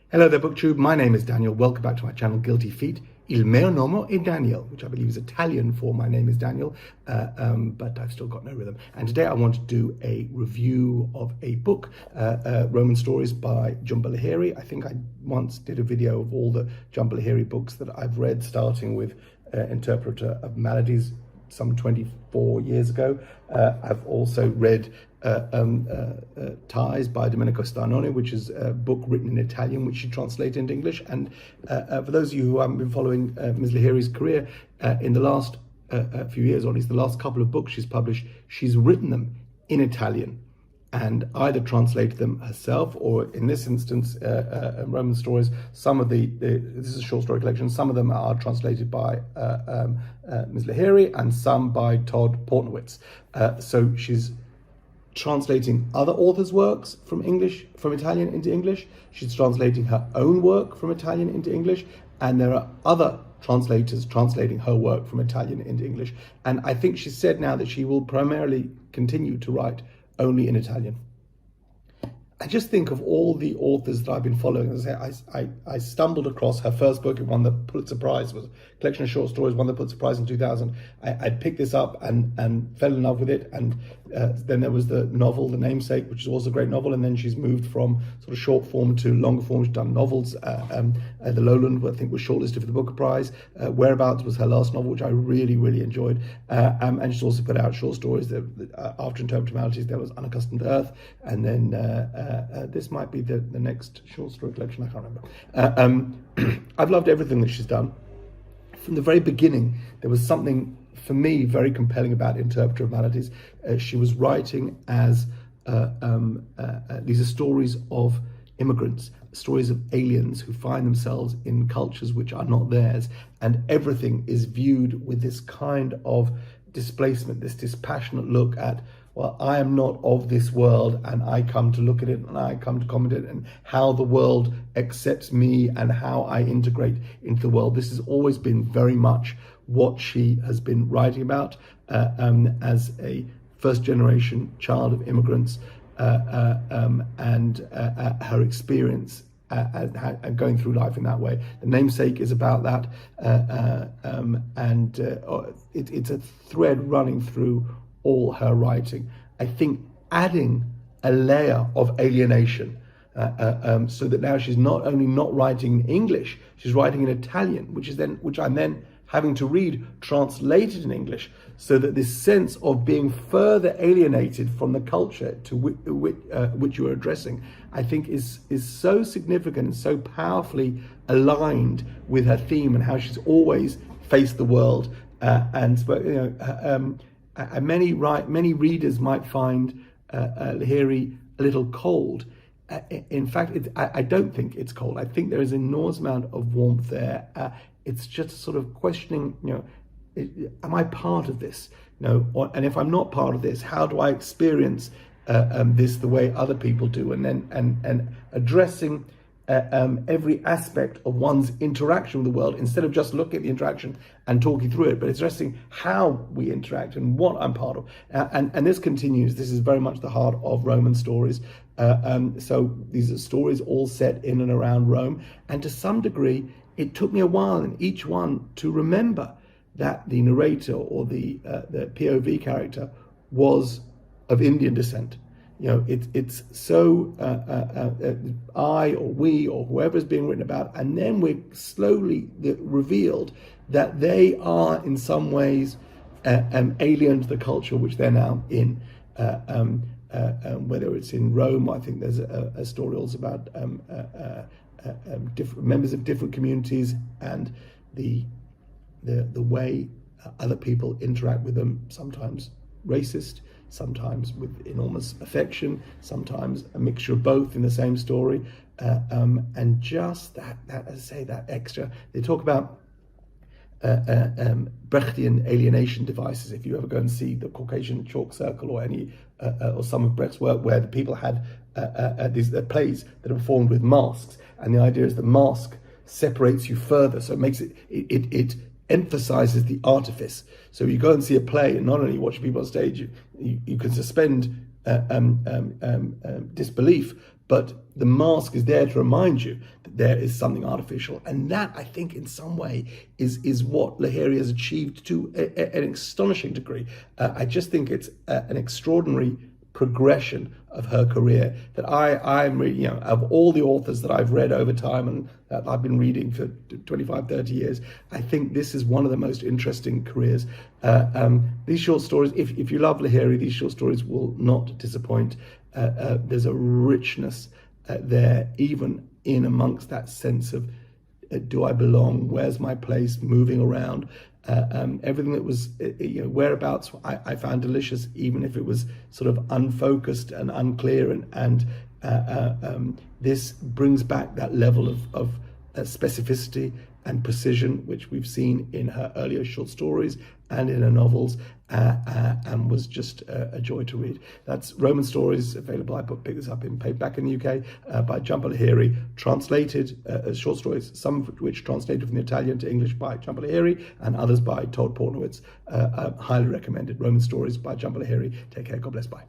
Hello there, BookTube. My name is Daniel. Welcome back to my channel, Guilty Feet. Il mio nome è Daniel, which I believe is Italian for my name is Daniel, but I've still got no rhythm. And today I want to do a review of a book, Roman Stories by Jhumpa Lahiri. I think I once did a video of all the Jhumpa Lahiri books that I've read, starting with Interpreter of Maladies some 24 years ago. I've also read Ties by Domenico Starnone, which is a book written in Italian, which she translated into English. And for those of you who haven't been following Ms. Lahiri's career, in the last few years, or at least the last couple of books she's published, she's written them in Italian and either translated them herself, or in this instance, Roman Stories, some of this is a short story collection, some of them are translated by Ms. Lahiri and some by Todd Portnowitz. So she's translating other authors' works from Italian into English. She's translating her own work from Italian into English, and there are other translators translating her work from Italian into English. And I think she said now that she will primarily continue to write only in Italian. I just think of all the authors that I've been following. As I say, I stumbled across her first book. It won the Pulitzer Prize, was a collection of short stories, won the Pulitzer Prize in 2000. I picked this up and fell in love with it. And then there was the novel, The Namesake, which is also a great novel. And then she's moved from sort of short form to longer form. She's done novels. The Lowland, I think, was shortlisted for the Booker Prize. Whereabouts was her last novel, which I really, really enjoyed. And she's also put out short stories. After Interpreter of Maladies, there was Unaccustomed Earth. And then this might be the next short story collection, I can't remember. I've loved everything that she's done. From the very beginning, there was something, for me, very compelling about Interpreter of Maladies. She was writing as, these are stories of immigrants, stories of aliens who find themselves in cultures which are not theirs, and everything is viewed with this kind of displacement, this dispassionate look at, well, I am not of this world, and I come to look at it, and I come to comment it, and how the world accepts me and how I integrate into the world. This has always been very much what she has been writing about as a first-generation child of immigrants, and her experience and going through life in that way. The Namesake is about that, it's a thread running through all her writing. I think adding a layer of alienation, so that now she's not only not writing in English, she's writing in Italian, which I'm then having to read translated in English, so that this sense of being further alienated from the culture to which you are addressing, I think is so significant and so powerfully aligned with her theme and how she's always faced the world. Many readers might find Lahiri a little cold. In fact, I don't think it's cold. I think there is an enormous amount of warmth there. It's just sort of questioning, am I part of this? And if I'm not part of this, how do I experience this the way other people do? And then addressing every aspect of one's interaction with the world, instead of just looking at the interaction and talking through it, but addressing how we interact and what I'm part of. And this continues. This is very much the heart of Roman Stories. So these are stories all set in and around Rome. And to some degree, it took me a while in each one to remember that the narrator or the POV character was of Indian descent. It's so I or we or whoever is being written about, and then we're slowly revealed that they are in some ways alien to the culture which they're now in. Whether it's in Rome, I think there's a story also about different members of different communities and the way other people interact with them, sometimes racist, sometimes with enormous affection, sometimes a mixture of both in the same story, and just that, as I say, that extra. They talk about Brechtian alienation devices. If you ever go and see the Caucasian Chalk Circle or any or some of Brecht's work, where the people had these plays that are performed with masks, and the idea is the mask separates you further, so it makes it emphasizes the artifice. So you go and see a play, and not only watch people on stage, you can suspend disbelief, but the mask is there to remind you that there is something artificial. And that, I think, in some way is what Lahiri has achieved to an astonishing degree. I just think it's an extraordinary progression of her career that I'm really, of all the authors that I've read over time and that I've been reading for 25, 30 years, I think this is one of the most interesting careers. These short stories, if you love Lahiri, these short stories will not disappoint. There's a richness there, even in amongst that sense of do I belong? Where's my place? Moving around. Everything that was, whereabouts, I found delicious, even if it was sort of unfocused and unclear. And this brings back that level of specificity and precision, which we've seen in her earlier short stories and in her novels, and was just a joy to read. That's Roman Stories, available. I picked this up in paperback in the UK by Jhumpa Lahiri, translated as short stories, some of which translated from the Italian to English by Jhumpa Lahiri, and others by Todd Portnowitz. Highly recommended. Roman Stories by Jhumpa Lahiri. Take care. God bless. Bye.